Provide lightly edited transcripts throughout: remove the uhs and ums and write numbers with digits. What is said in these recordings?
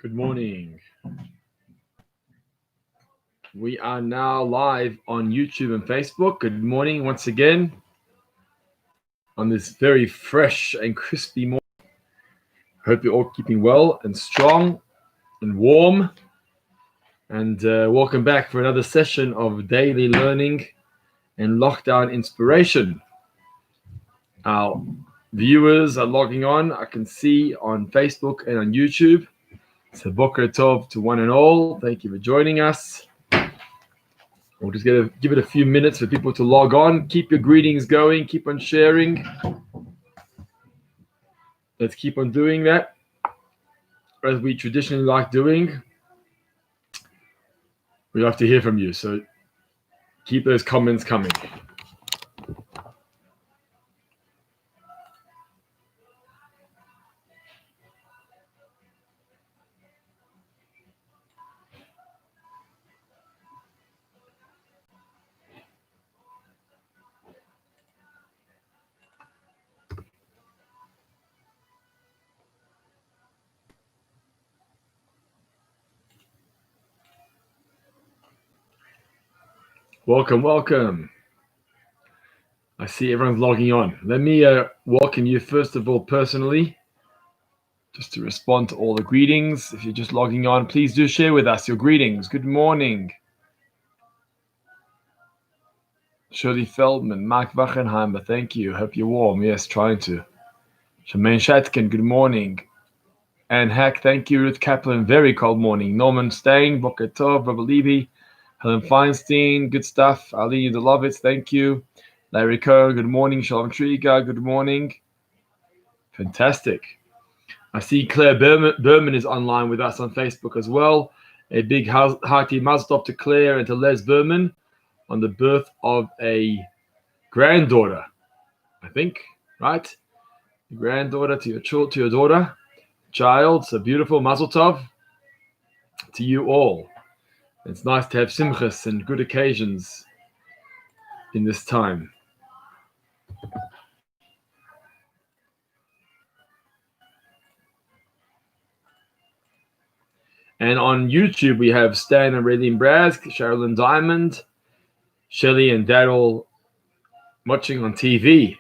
Good morning. We are now live on YouTube and Facebook. Good morning once again on this very fresh and crispy morning. Hope you're all keeping well and strong and warm. And welcome back for another session of daily learning and lockdown inspiration. Our viewers are logging on. I can see on Facebook and on YouTube. So Boker Tov to one and all. Thank you for joining us. We'll just give it a few minutes for people to log on. Keep your greetings going. Keep on sharing. Let's keep on doing that as we traditionally like doing. We love to hear from you. So keep those comments coming. Welcome. I see everyone's logging on. Let me welcome you first of all personally, just to respond to all the greetings. If you're just logging on, please do share with us your greetings. Good morning. Shirley Feldman, Mark Wachenheimer, thank you. Hope you're warm. Yes, trying to. Shemaine Shatkin, good morning. Anne Hack, thank you. Ruth Kaplan, very cold morning. Norman Stein, Boker Tov, Robert Levy, Helen Feinstein, good stuff. Ali Udelovitz, thank you. Larry Cohen, good morning. Shalom Triga, good morning. Fantastic. I see Claire Berman is online with us on Facebook as well. A big hearty mazel tov to Claire and to Les Berman on the birth of a granddaughter, I think, right? Granddaughter to your daughter, child. So beautiful mazel tov to you all. It's nice to have simchas and good occasions in this time. And on YouTube, we have Stan and Raylene Brask, Sherilyn Diamond, Shelley and Daryl watching on TV.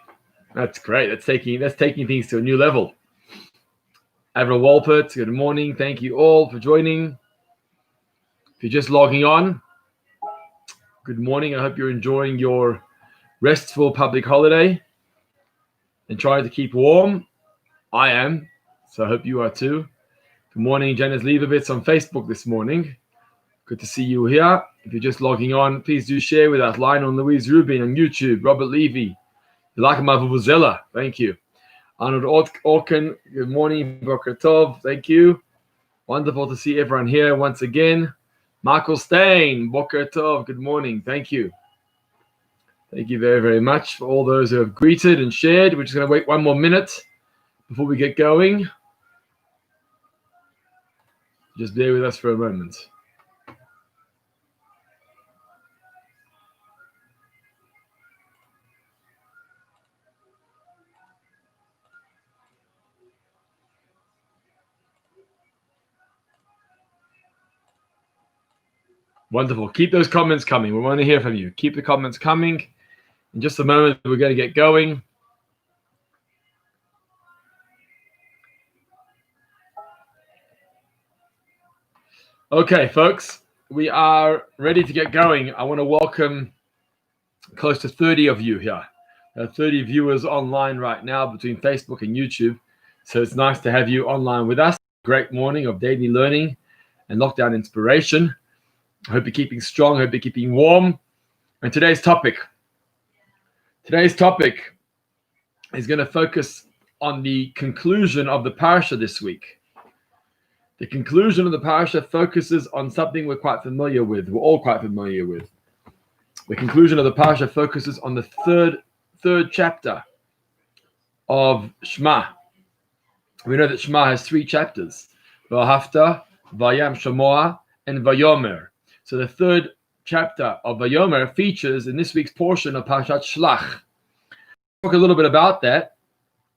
That's great. That's taking things to a new level. Avril Walpert, good morning. Thank you all for joining. If you're just logging on, good morning. I hope you're enjoying your restful public holiday and trying to keep warm. I am, so I hope you are too. Good morning, Janice Leibovitz on Facebook this morning. Good to see you here. If you're just logging on, please do share with us. Lionel Louise Rubin on YouTube. Robert Levy. Yelakama Vuvuzela. Thank you. Arnold Orkin. Good morning. Boker Tov. Thank you. Wonderful to see everyone here once again. Michael Stein. Boker Tov. Good morning. Thank you. Thank you very, very much for all those who have greeted and shared. We're just going to wait one more minute before we get going. Just bear with us for a moment. Wonderful. Keep those comments coming. We want to hear from you. Keep the comments coming. In just a moment, we're going to get going. Okay, folks, we are ready to get going. I want to welcome close to 30 of you here. There are 30 viewers online right now between Facebook and YouTube. So it's nice to have you online with us. Great morning of daily learning and lockdown inspiration. I hope you're keeping strong. I hope you're keeping warm. And today's topic is going to focus on the conclusion of the parasha this week. The conclusion of the parasha focuses on something we're quite familiar with. We're all quite familiar with. The conclusion of the parasha focuses on the third chapter of Shema. We know that Shema has 3 chapters: V'ahavta, Vayam Shamoa, and Vayomer. So the third chapter of Vayomer features in this week's portion of Parashat Shlach. Talk a little bit about that.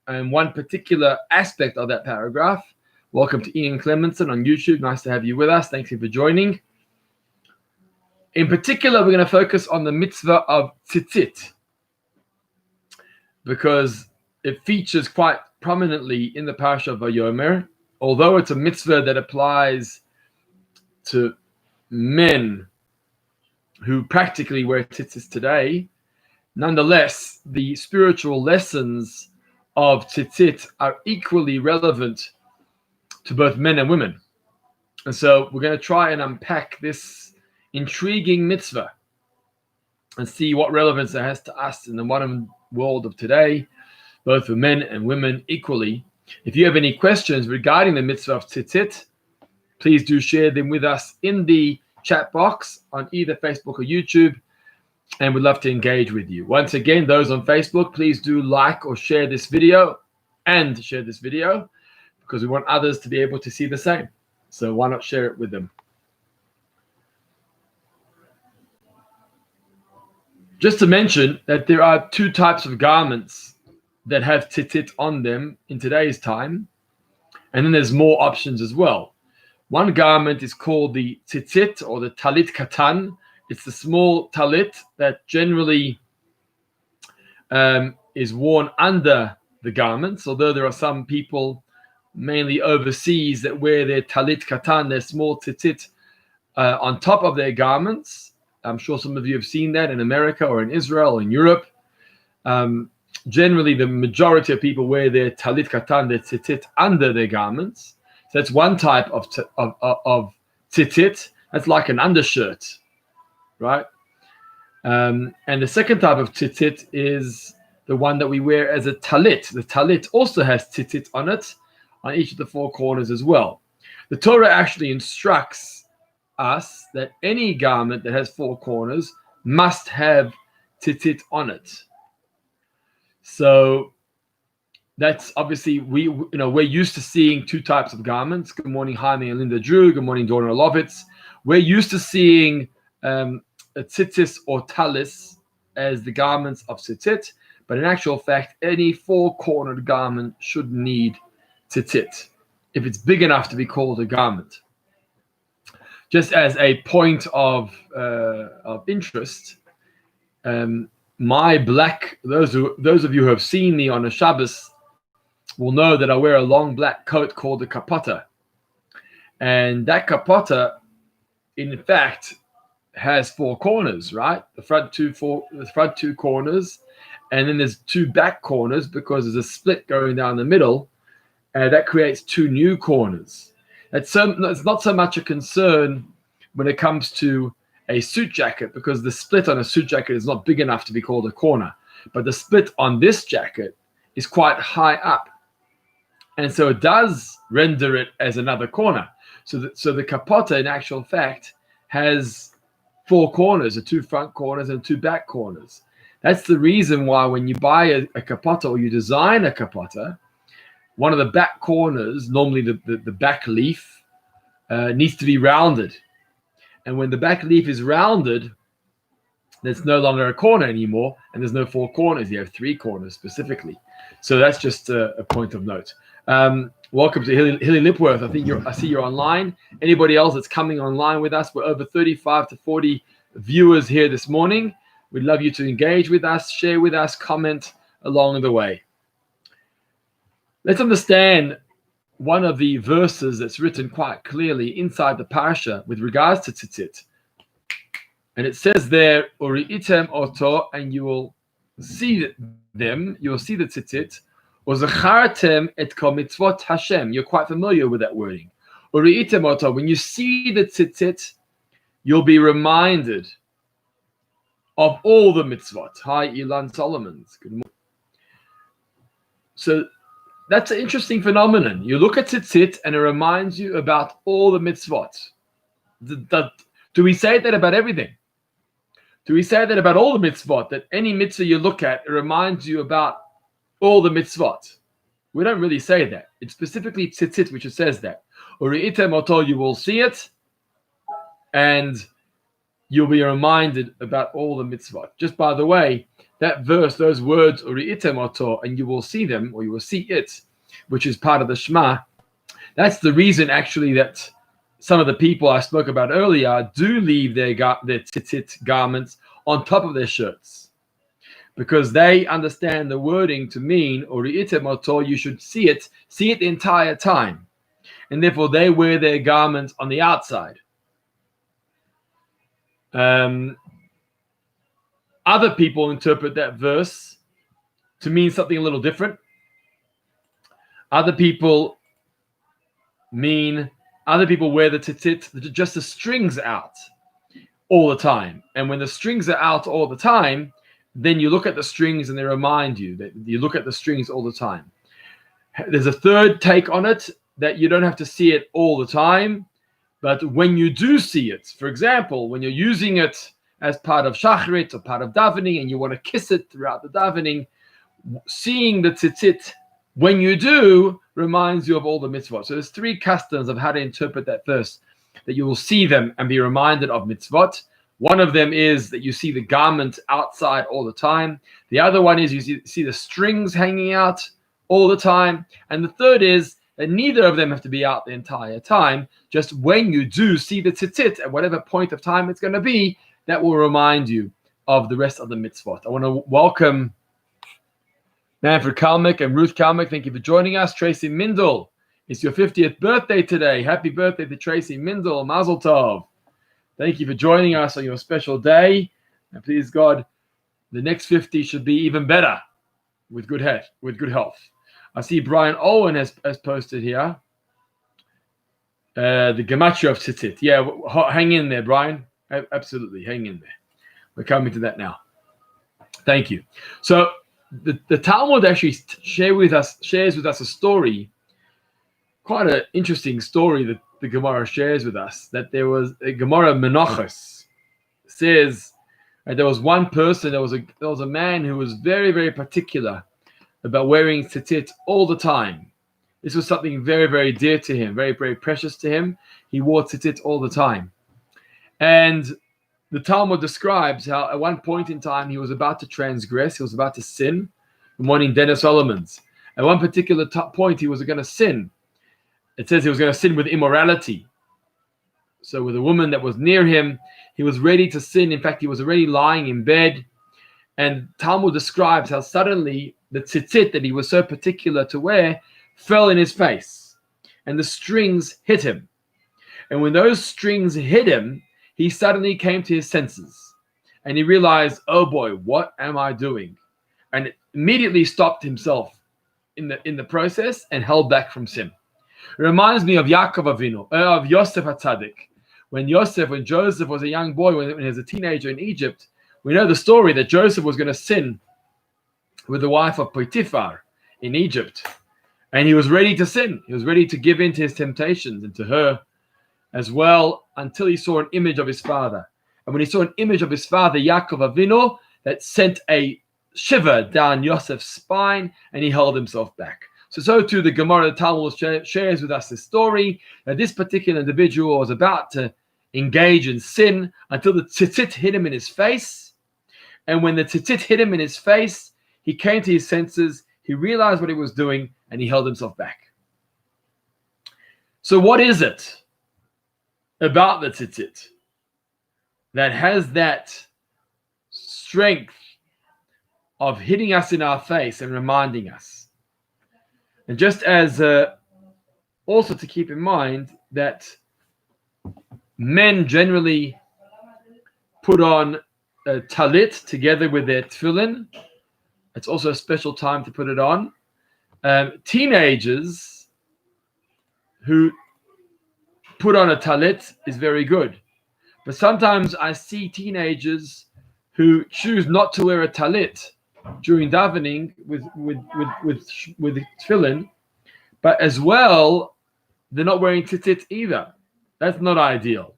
and one particular aspect of that paragraph. Welcome to Ian Clemenson on YouTube. Nice to have you with us. Thank you for joining. In particular, we're going to focus on the mitzvah of tzitzit, because it features quite prominently in the parasha of Vayomer. Although it's a mitzvah that applies to men who practically wear tzitzit today, nonetheless, the spiritual lessons of tzitzit are equally relevant to both men and women. And so we're going to try and unpack this intriguing mitzvah and see what relevance it has to us in the modern world of today, both for men and women equally. If you have any questions regarding the mitzvah of tzitzit, please do share them with us in the chat box on either Facebook or YouTube, and we'd love to engage with you. Once again, those on Facebook, please do like or share this video, because we want others to be able to see the same. So why not share it with them? Just to mention that there are two types of garments that have tzitzit on them in today's time, and then there's more options as well. One garment is called the tzitzit, or the talit katan. It's the small talit that generally is worn under the garments, although there are some people, mainly overseas, that wear their talit katan, their small tzitzit, on top of their garments. I'm sure some of you have seen that in America or in Israel or in Europe. Generally, the majority of people wear their talit katan, their tzitzit, under their garments. So that's one type of tzitzit. That's like an undershirt, right? And the second type of tzitzit is the one that we wear as a talit. The talit also has tzitzit on it, on each of the four corners as well. The Torah actually instructs us that any garment that has four corners must have tzitzit on it. So that's obviously, we're used to seeing two types of garments. Good morning, Jaime and Linda Drew. Good morning, Donna Lovitz. We're used to seeing a tzitzis or talis as the garments of tzitzit, but in actual fact, any four-cornered garment should need tzitzit if it's big enough to be called a garment. Just as a point of interest, my black, those of you who have seen me on a Shabbos will know that I wear a long black coat called a kapota. And that kapota, in fact, has four corners, right? The front two corners, and then there's two back corners because there's a split going down the middle, and that creates two new corners. It's not so much a concern when it comes to a suit jacket, because the split on a suit jacket is not big enough to be called a corner. But the split on this jacket is quite high up. And so it does render it as another corner. So the kapota, in actual fact, has four corners, the two front corners and two back corners. That's the reason why when you buy a kapota or you design a kapota, one of the back corners, normally the back leaf, needs to be rounded. And when the back leaf is rounded, there's no longer a corner anymore, and there's no four corners. You have three corners specifically. So that's just a point of note. Welcome to Hilly Lipworth. I see you're online. Anybody else that's coming online with us? We're over 35 to 40 viewers here this morning. We'd love you to engage with us, share with us, comment along the way. Let's understand one of the verses that's written quite clearly inside the parasha with regards to tzitzit. And it says there, Uri'item oto, and you will see them, you will see the tzitzit, Uzachartem et kol mitzvot Hashem. You're quite familiar with that wording. Uri'item oto, when you see the tzitzit, you'll be reminded of all the mitzvot. Hi, Ilan Solomons. Good morning. So that's an interesting phenomenon. You look at tzitzit and it reminds you about all the mitzvot. Do we say that about everything? Do we say that about all the mitzvot? That any mitzvah you look at, it reminds you about all the mitzvot? We don't really say that. It's specifically tzitzit which says that. Uri'item oto, you will see it, and you'll be reminded about all the mitzvot. Just by the way, that verse, those words, uri'item oto, and you will see them, or you will see it, which is part of the Shema. That's the reason, actually, that some of the people I spoke about earlier do leave their tzitzit garments on top of their shirts, because they understand the wording to mean, uri'item oto, you should see it the entire time, and therefore they wear their garments on the outside. Other people interpret that verse to mean something a little different. Other people wear the tzitzit, just the strings out all the time. And when the strings are out all the time, then you look at the strings and they remind you that you look at the strings all the time. There's a third take on it, that you don't have to see it all the time, but when you do see it, for example, when you're using it as part of shachrit or part of davening and you want to kiss it throughout the davening, seeing the tzitzit when you do reminds you of all the mitzvot. So there's three customs of how to interpret that verse, that you will see them and be reminded of mitzvot. One of them is that you see the garment outside all the time. The other one is you see the strings hanging out all the time. And the third is that neither of them have to be out the entire time. Just when you do see the tzitzit at whatever point of time it's going to be, that will remind you of the rest of the mitzvot. I want to welcome Manfred Kalmick and Ruth Kalmick. Thank you for joining us. Tracy Mindel, it's your 50th birthday today. Happy birthday to Tracy Mindel. Mazel tov. Thank you for joining us on your special day. And please God, the next 50 should be even better with good health. I see Brian Owen has posted here the gematria of tzitzit. Yeah, hang in there, Brian. Absolutely, hang in there. We're coming to that now. Thank you. So the Talmud actually shares with us a story, quite an interesting story that the Gemara shares with us. That there was a Gemara Menachos says that there was one person, there was a man who was very, very particular about wearing tzitzit all the time. This was something very, very dear to him, very, very precious to him. He wore tzitzit all the time. And the Talmud describes how at one point in time he was about to transgress, he was about to sin. Good morning, Dennis Solomons. At one particular point he was going to sin. It says he was going to sin with immorality. So with a woman that was near him, he was ready to sin. In fact, he was already lying in bed. And Talmud describes how suddenly the tzitzit that he was so particular to wear fell in his face. And the strings hit him. And when those strings hit him, he suddenly came to his senses and he realized, oh boy, what am I doing? And immediately stopped himself in the process and held back from sin. It reminds me of Yaakov Avinu, of Yosef HaTzadik. When Joseph was a young boy, when he was a teenager in Egypt, we know the story that Joseph was going to sin with the wife of Potiphar in Egypt. And he was ready to sin. He was ready to give in to his temptations and to her as well, until he saw an image of his father. And when he saw an image of his father, Yaakov Avinu, that sent a shiver down Yosef's spine, and he held himself back. So too the Gemara Talmud shares with us the story that this particular individual was about to engage in sin until the tzitzit hit him in his face. And when the tzitzit hit him in his face, he came to his senses, he realized what he was doing, and he held himself back. So what is it about the tzitzit that has that strength of hitting us in our face and reminding us? And just as also to keep in mind that men generally put on a talit together with their tefillin. It's also a special time to put it on. Teenagers who put on a talit is very good. But sometimes I see teenagers who choose not to wear a talit during davening with tefillin, but as well, they're not wearing tzitzit either. That's not ideal.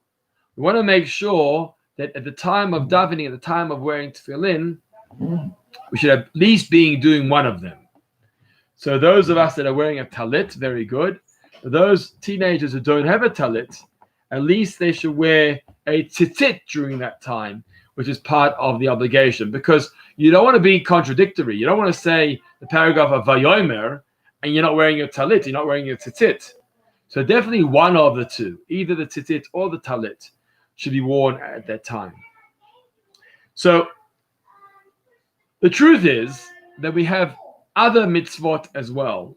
We want to make sure that at the time of davening, at the time of wearing tefillin, we should at least be doing one of them. So those of us that are wearing a talit, very good. For those teenagers who don't have a talit, at least they should wear a tzitzit during that time, which is part of the obligation. Because You don't want to be contradictory. You don't want to say the paragraph of Vayomer and you're not wearing your talit, you're not wearing your tzitzit. So definitely one of the two, either the tzitzit or the talit, should be worn at that time. So the truth is that we have other mitzvot as well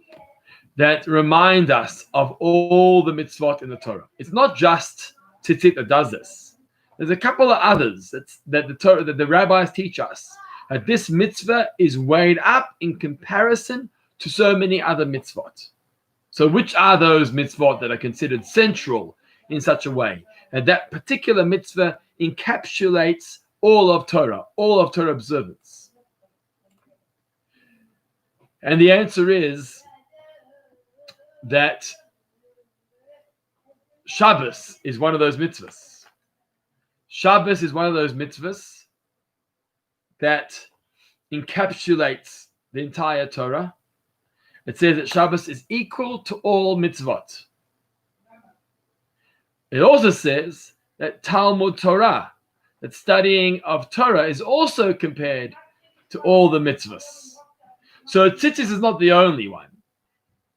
that remind us of all the mitzvot in the Torah. It's not just tzitzit that does this. There's a couple of others that the rabbis teach us that this mitzvah is weighed up in comparison to so many other mitzvot. So which are those mitzvot that are considered central in such a way? And that particular mitzvah encapsulates all of Torah observance. And the answer is that Shabbos is one of those mitzvahs. Shabbos is one of those mitzvahs that encapsulates the entire Torah. It says that Shabbos is equal to all mitzvot. It also says that Talmud Torah, that studying of Torah, is also compared to all the mitzvahs. So tzitzis is not the only one.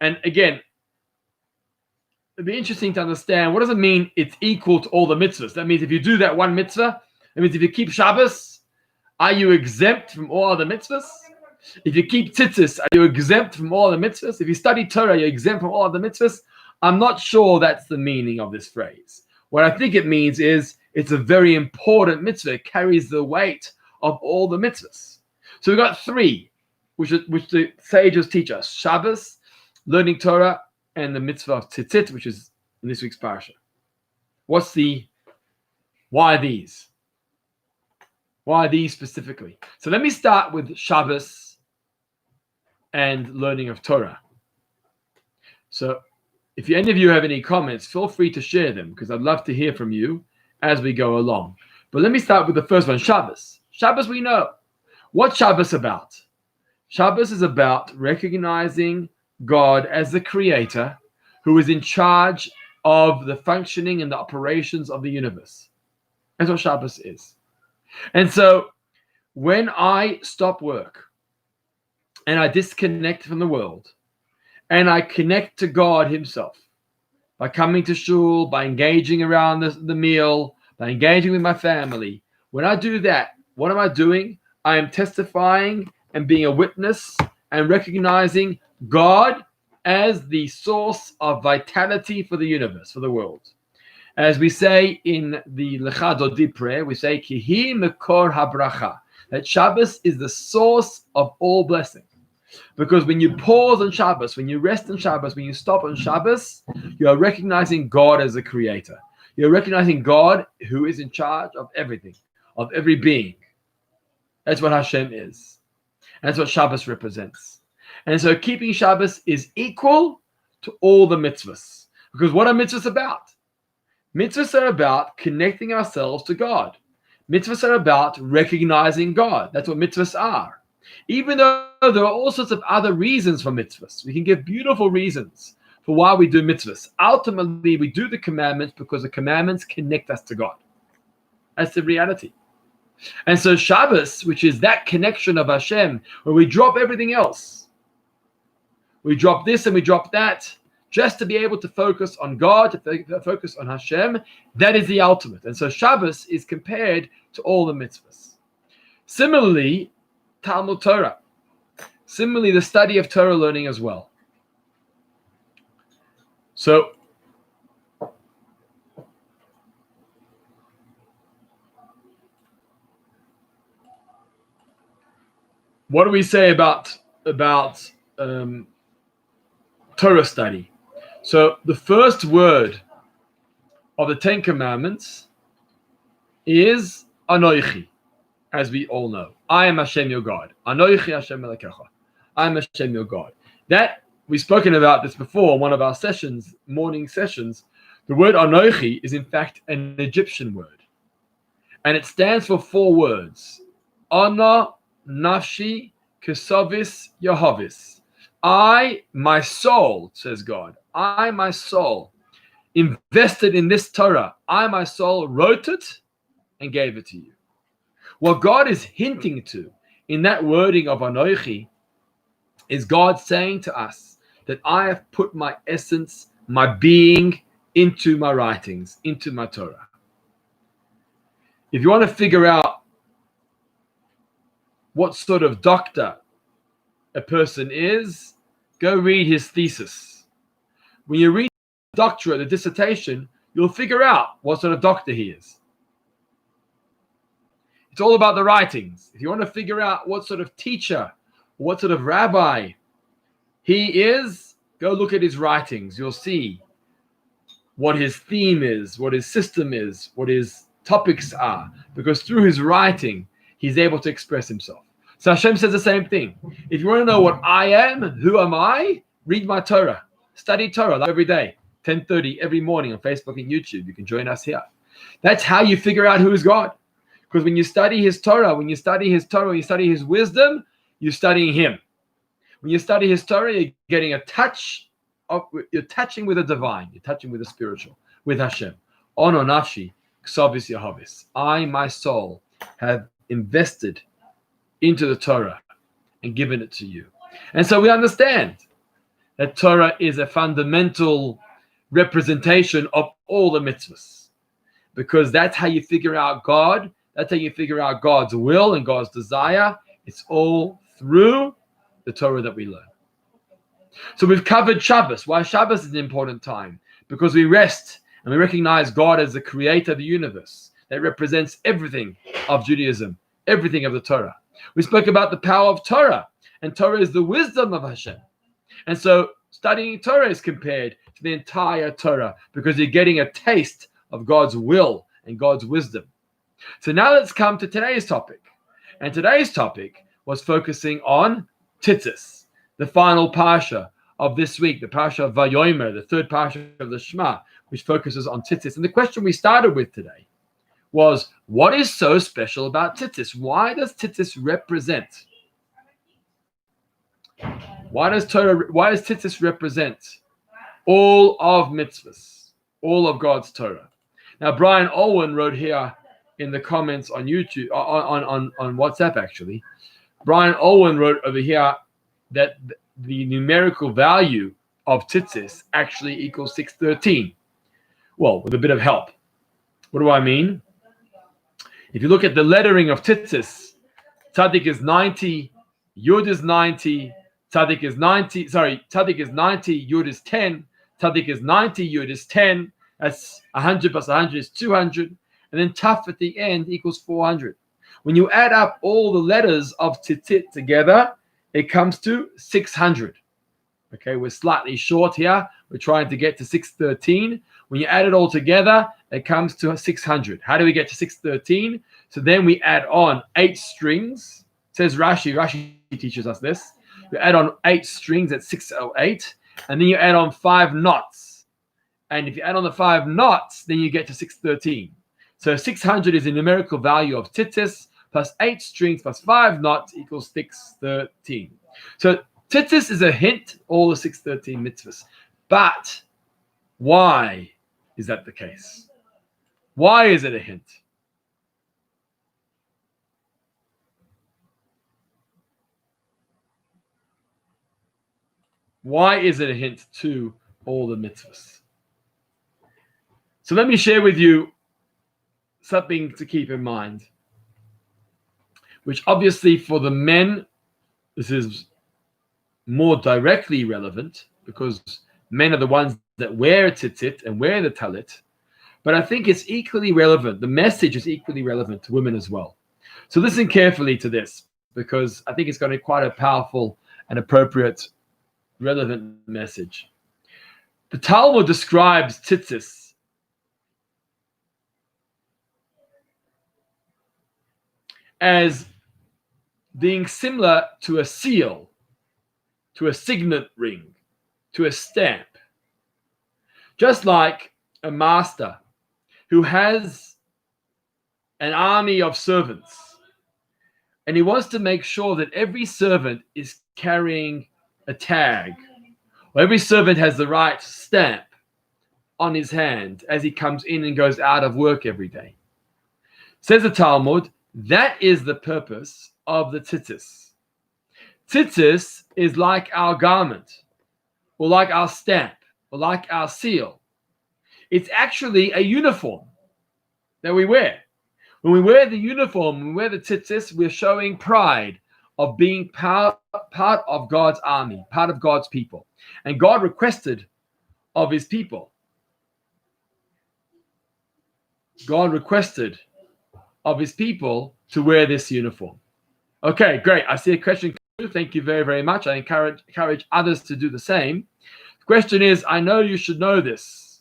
And again, it'd be interesting to understand, what does it mean it's equal to all the mitzvahs? That means if you do that one mitzvah, that means if you keep Shabbos, are you exempt from all other mitzvahs? If you keep tzitzis, are you exempt from all the mitzvahs? If you study Torah, you're exempt from all the mitzvahs? I'm not sure that's the meaning of this phrase. What I think it means is it's a very important mitzvah. It carries the weight of all the mitzvahs. So we've got three, which the sages teach us: Shabbos, learning Torah, and the mitzvah of tzitzit, which is in this week's parasha. Why these? Why these specifically? So let me start with Shabbos and learning of Torah. So if any of you have any comments, feel free to share them, because I'd love to hear from you as we go along. But let me start with the first one, Shabbos. Shabbos, we know. What's Shabbos about? Shabbos is about recognizing God as the creator who is in charge of the functioning and the operations of the universe. That's what Shabbos is. And so when I stop work and I disconnect from the world and I connect to God himself by coming to shul, by engaging around the meal, by engaging with my family, when I do that, what am I doing? I am testifying and being a witness and recognizing God as the source of vitality for the universe, for the world. As we say in the Lecha Dodi prayer, we say, Kihi Mekor HaBracha, that Shabbos is the source of all blessing. Because when you pause on Shabbos, when you rest on Shabbos, when you stop on Shabbos, you are recognizing God as the creator. You're recognizing God who is in charge of everything, of every being. That's what Hashem is. And that's what Shabbos represents. And so keeping Shabbos is equal to all the mitzvahs. Because what are mitzvahs about? Mitzvahs are about connecting ourselves to God. Mitzvahs are about recognizing God. That's what mitzvahs are. Even though there are all sorts of other reasons for mitzvahs. We can give beautiful reasons for why we do mitzvahs. Ultimately, we do the commandments because the commandments connect us to God. That's the reality. And so Shabbos, which is that connection of Hashem, where we drop everything else. We drop this and we drop that, just to be able to focus on God, to focus on Hashem. That is the ultimate. And so Shabbos is compared to all the mitzvahs. Similarly, Talmud Torah. Similarly, the study of Torah learning as well. So, what do we say about Torah study? So the first word of the Ten Commandments is Anoichi, as we all know. I am Hashem your God. Anoichi Hashem Elokecha. I am Hashem your God. That, we've spoken about this before in one of our sessions, morning sessions. The word Anoichi is in fact an Egyptian word. And it stands for 4 words. Ana, Nafshi, Kesavis, Yehovis. I, my soul, says God, I, my soul, invested in this Torah. I, my soul, wrote it and gave it to you. What God is hinting to in that wording of Anochi is God saying to us that I have put my essence, my being into my writings, into my Torah. If you want to figure out what sort of doctor a person is, go read his thesis. When you read the doctorate, the dissertation, you'll figure out what sort of doctor he is. It's all about the writings. If you want to figure out what sort of teacher, what sort of rabbi he is, go look at his writings. You'll see what his theme is, what his system is, what his topics are, because through his writing, he's able to express himself. So Hashem says the same thing. If you want to know what I am, who am I, read my Torah. Study Torah every day, 10:30 every morning on Facebook and YouTube. You can join us here. That's how you figure out who is God. Because when you study his Torah, when you study his wisdom, you're studying him. When you study his Torah, you're getting you're touching with the divine, you're touching with the spiritual, with Hashem. Ono nafshi, ksavis yahavis. I, my soul, have invested into the Torah and given it to you. And so we understand that Torah is a fundamental representation of all the mitzvahs, because that's how you figure out God. That's how you figure out God's will and God's desire. It's all through the Torah that we learn. So we've covered Shabbos. Why Shabbos is an important time? Because we rest and we recognize God as the creator of the universe that represents everything of Judaism, everything of the Torah. We spoke about the power of Torah, and Torah is the wisdom of Hashem. And so studying Torah is compared to the entire Torah, because you're getting a taste of God's will and God's wisdom. So now let's come to today's topic. And today's topic was focusing on Tues, the final parsha of this week, the parsha of Vayomer, the third parsha of the Shema, which focuses on Tues. And the question we started with today was, what is so special about Tues? Why does Tues represent? Why does Tues represent all of mitzvahs, all of God's Torah? Now, Brian Owen wrote here in the comments on YouTube, on WhatsApp actually. Brian Owen wrote over here that the numerical value of Tues actually equals 613. Well, with a bit of help. What do I mean? If you look at the lettering of Tues, Tzaddik is 90, Yud is 90, Tzaddik is 90, Yud is 10, Tzaddik is 90, Yud is 10, that's 100 plus 100 is 200, and then Taf at the end equals 400. When you add up all the letters of Titit together, it comes to 600. Okay, we're slightly short here. We're trying to get to 613. When you add it all together, it comes to 600. How do we get to 613? So then we add on 8 strings. It says Rashi teaches us this. You add on 8 strings at 608, and then you add on 5 knots. And if you add on the 5 knots, then you get to 613. So 600 is a numerical value of Tues, plus 8 strings plus 5 knots equals 613. So Tues is a hint, all the 613 mitzvahs. But why is that the case? Why is it a hint? Why is it a hint to all the mitzvahs? So let me share with you something to keep in mind, which obviously for the men, this is more directly relevant because men are the ones that wear tzitzit and wear the talit. But I think it's equally relevant. The message is equally relevant to women as well. So listen carefully to this, because I think it's got quite a powerful and appropriate, relevant message. The Talmud describes tzitzis as being similar to a seal, to a signet ring, to a stamp. Just like a master who has an army of servants, and he wants to make sure that every servant is carrying a tag, or every servant has the right stamp on his hand as he comes in and goes out of work every day. Says the Talmud, that is the purpose of the tzitzis. Tzitzis is like our garment, or like our stamp, or like our seal. It's actually a uniform that we wear. When we wear the uniform, when we wear the tzitzis, we're showing pride of being part of God's army, part of God's people. And God requested of his people. God requested of his people to wear this uniform. Okay, great. I see a question. Thank you very, very much. I encourage others to do the same. The question is, I know you should know this.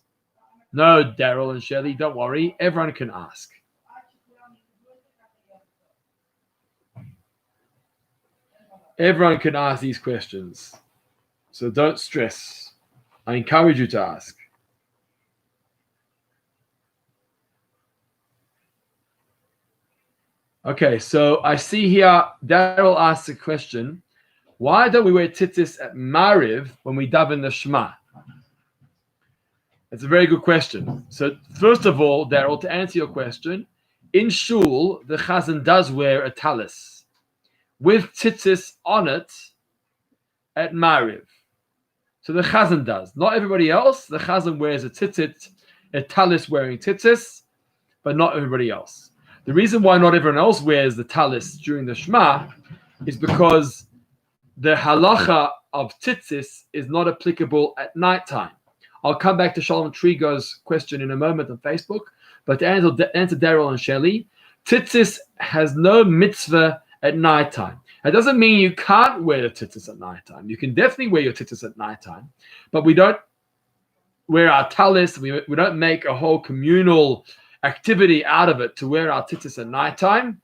No, Daryl and Shelley, don't worry. Everyone can ask. Everyone can ask these questions. So don't stress. I encourage you to ask. Okay, so I see here, Daryl asks a question. Why don't we wear tzitzis at Mariv when we daven the Shema? That's a very good question. So first of all, Daryl, to answer your question, in Shul, the Chazan does wear a talis with tzitzis on it at Mariv. So the Chazan does. Not everybody else. The Chazan wears a tzitzit, a talis wearing tzitzis, but not everybody else. The reason why not everyone else wears the talis during the Shema is because the halacha of tzitzis is not applicable at nighttime. I'll come back to Shalom Trigo's question in a moment on Facebook, but to answer Daryl and Shelley, tzitzis has no mitzvah at nighttime. That doesn't mean you can't wear the tzitzis at nighttime. You can definitely wear your tzitzis at nighttime, but we don't wear our talis. We don't make a whole communal activity out of it to wear our tzitzis at nighttime,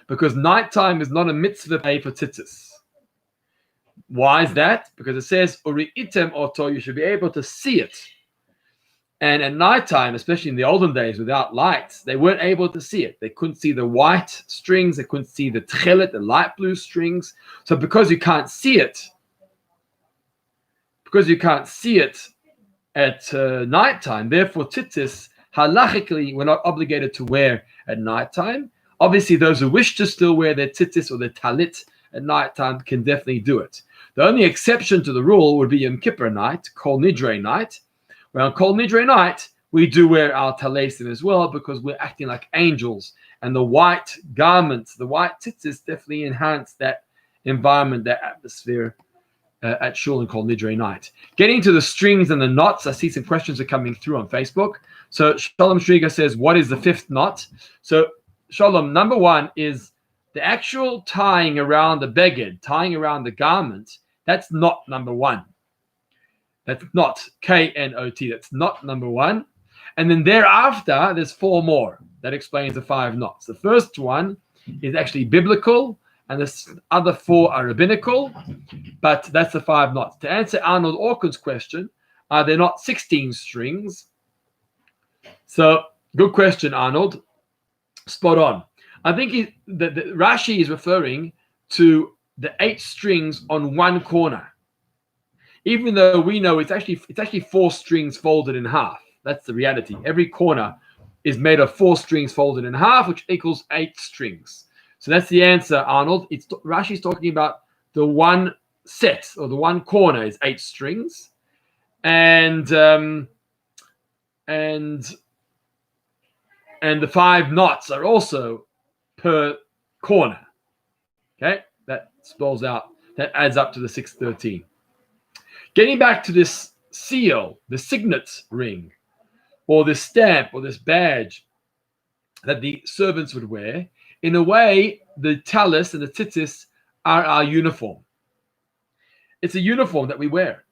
because nighttime is not a mitzvah day for tzitzis. Why is that? Because it says uri'item oto, you should be able to see it. And at nighttime, especially in the olden days without lights, they weren't able to see it. They couldn't see the white strings, they couldn't see the tchelet, the light blue strings. So because you can't see it at nighttime, therefore tzitzis halachically we're not obligated to wear at nighttime. Obviously, those who wish to still wear their tzitzis or their talit at nighttime can definitely do it. The only exception to the rule would be Yom Kippur night, Kol Nidre night, where on Kol Nidre night, we do wear our talesim as well because we're acting like angels. And the white garments, the white tzitzis definitely enhance that environment, that atmosphere at Shul and Kol Nidre night. Getting to the strings and the knots, I see some questions are coming through on Facebook. So Shalom Shriga says, what is the fifth knot? So Shalom, number one is the actual tying around the beged, tying around the garment. That's not number one. That's not K-N-O-T. That's not number one. And then thereafter, there's four more. That explains the five knots. The first one is actually biblical, and the other four are rabbinical, but that's the five knots. To answer Arnold Orkun's question, are there not 16 strings? So, good question, Arnold. Spot on. I think the Rashi is referring to the 8 strings on one corner, even though we know it's actually 4 strings folded in half. That's the reality. Every corner is made of 4 strings folded in half, which equals 8 strings. So that's the answer, Arnold. Rashi's talking about the one set, or the one corner is 8 strings, and the 5 knots are also per corner. Okay, that spells out, that adds up to the 613. Getting back to this seal, the signet ring, or this stamp, or this badge that the servants would wear, in a way, the talis and the tzitzis are our uniform. It's a uniform that we wear.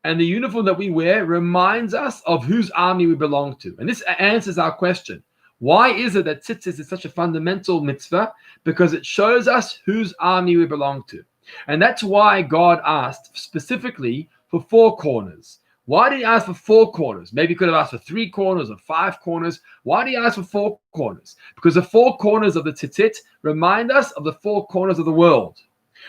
And the uniform that we wear reminds us of whose army we belong to. And this answers our question. Why is it that tzitzis is such a fundamental mitzvah? Because it shows us whose army we belong to. And that's why God asked specifically for 4 corners. Why did he ask for 4 corners? Maybe he could have asked for 3 corners or 5 corners. Why did he ask for 4 corners? Because the 4 corners of the tzitzit remind us of the 4 corners of the world.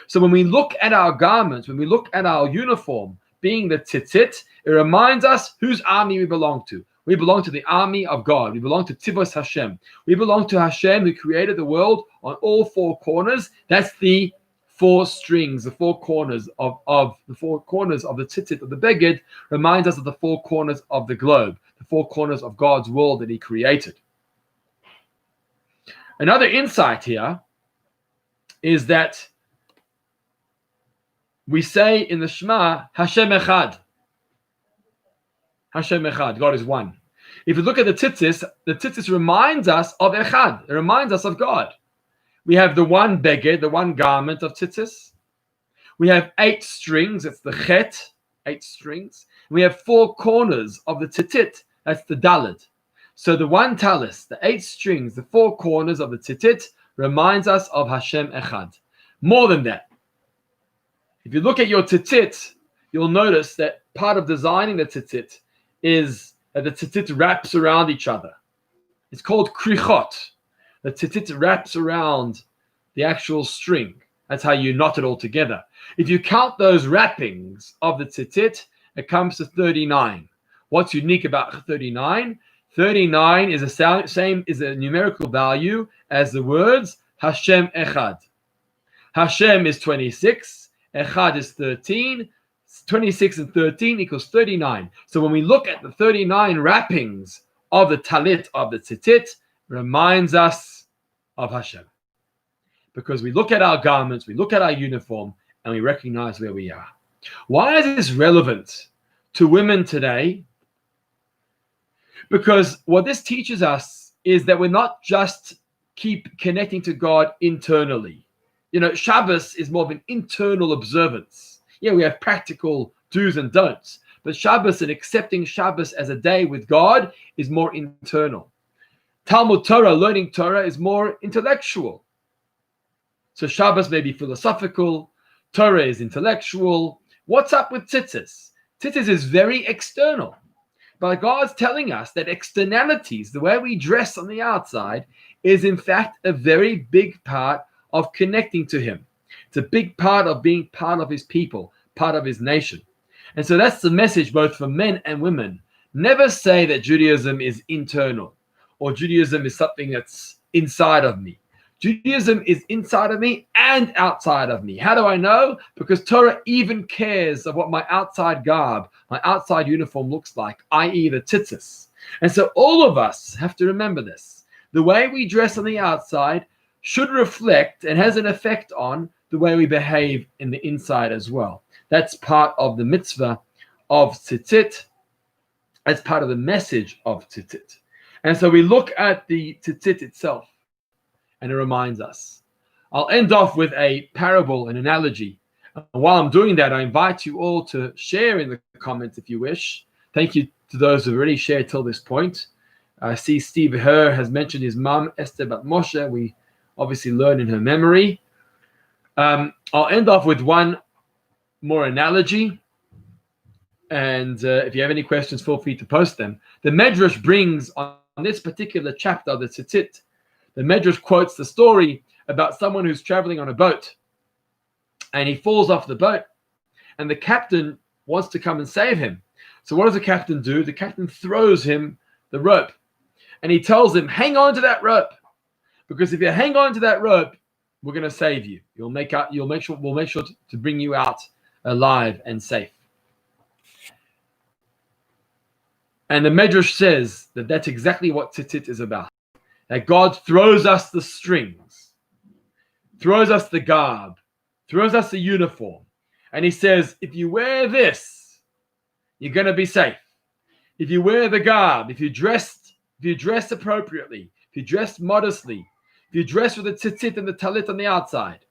So when we look at our garments, when we look at our uniform being the tzitzit, it reminds us whose army we belong to. We belong to the army of God. We belong to Tues Hashem. We belong to Hashem who created the world on all four corners. That's the four strings, the four corners of the tzitzit of the beged reminds us of the four corners of the globe, the four corners of God's world that he created. Another insight here is that we say in the Shema, Hashem Echad. Hashem Echad, God is one. If you look at the tzitzis reminds us of Echad. It reminds us of God. We have the one beged, the one garment of tzitzis. We have 8 strings. It's the chet, 8 strings. We have 4 corners of the tzitzit. That's the daled. So the one talis, the 8 strings, the 4 corners of the tzitzit reminds us of Hashem Echad. More than that, if you look at your tzitzit, you'll notice that part of designing the tzitzit is that the tzitzit wraps around each other. It's called krichot. The tzitzit wraps around the actual string. That's how you knot it all together. If you count those wrappings of the tzitzit, it comes to 39. What's unique about 39? 39 is a numerical value as the words Hashem Echad. Hashem is 26, Echad is 13, 26 and 13 equals 39. So when we look at the 39 wrappings of the talit of the tzitzit, reminds us of Hashem. Because we look at our garments, we look at our uniform, and we recognize where we are. Why is this relevant to women today? Because what this teaches us is that we're not just keep connecting to God internally. Shabbos is more of an internal observance. Yeah, we have practical do's and don'ts, but Shabbos and accepting Shabbos as a day with God is more internal. Talmud Torah, learning Torah, is more intellectual. So Shabbos may be philosophical, Torah is intellectual. What's up with tzitzis? Tzitzis is very external. But God's telling us that externalities, the way we dress on the outside, is in fact a very big part of connecting to Him. It's a big part of being part of His people, part of His nation. And so that's the message both for men and women. Never say that Judaism is internal or Judaism is something that's inside of me. Judaism is inside of me and outside of me. How do I know? Because Torah even cares of what my outside garb, my outside uniform looks like, i.e. the tzitzis. And so all of us have to remember this. The way we dress on the outside should reflect and has an effect on the way we behave in the inside as well. That's part of the mitzvah of tzitzit. That's part of the message of tzitzit. And so we look at the tzitzit itself, and it reminds us. I'll end off with a parable, an analogy. And while I'm doing that, I invite you all to share in the comments if you wish. Thank you to those who've already shared till this point. I see Steve Herr has mentioned his mum, Esther Bat Moshe. We obviously learn in her memory. I'll end off with one more analogy. And if you have any questions, feel free to post them. The Medrash brings on this particular chapter of the Tzitzit, the Medrash quotes the story about someone who's traveling on a boat and he falls off the boat and the captain wants to come and save him. So what does the captain do? The captain throws him the rope and he tells him, hang on to that rope, because if you hang on to that rope, we're going to save you. We'll make sure to bring you out alive and safe. And the Medrash says that that's exactly what Tzitzit is about. That God throws us the strings, throws us the garb, throws us the uniform. And he says, if you wear this, you're going to be safe. If you wear the garb, if you dress appropriately, if you dress modestly, if you dress with the tzitzit and the talit on the outside,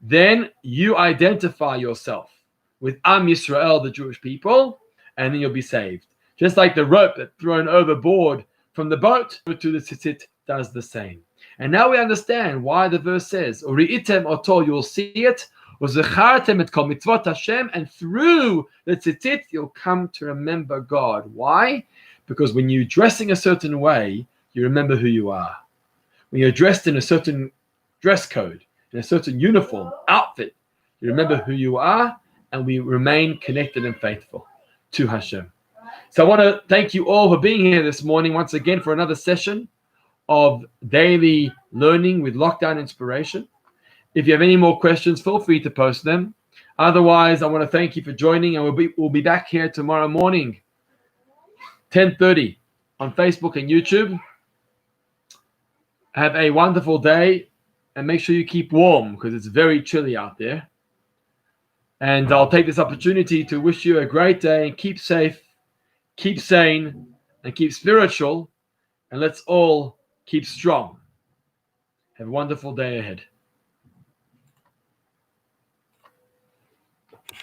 then you identify yourself with Am Yisrael, the Jewish people, and then you'll be saved. Just like the rope that's thrown overboard from the boat to the tzitzit does the same. And now we understand why the verse says, Uri'item oto, you'll see it, Uzachartem et kol mitzvot Hashem, and through the tzitzit you'll come to remember God. Why? Because when you're dressing a certain way, you remember who you are. When you're dressed in a certain dress code, in a certain uniform, outfit, you remember who you are, and we remain connected and faithful to Hashem. So I want to thank you all for being here this morning once again for another session of daily learning with Lockdown Inspiration. If you have any more questions, feel free to post them. Otherwise, I want to thank you for joining, and we'll be back here tomorrow morning, 10:30 on Facebook and YouTube. Have a wonderful day, and make sure you keep warm because it's very chilly out there. And I'll take this opportunity to wish you a great day, and keep safe, keep sane, and keep spiritual, and let's all keep strong. Have a wonderful day ahead.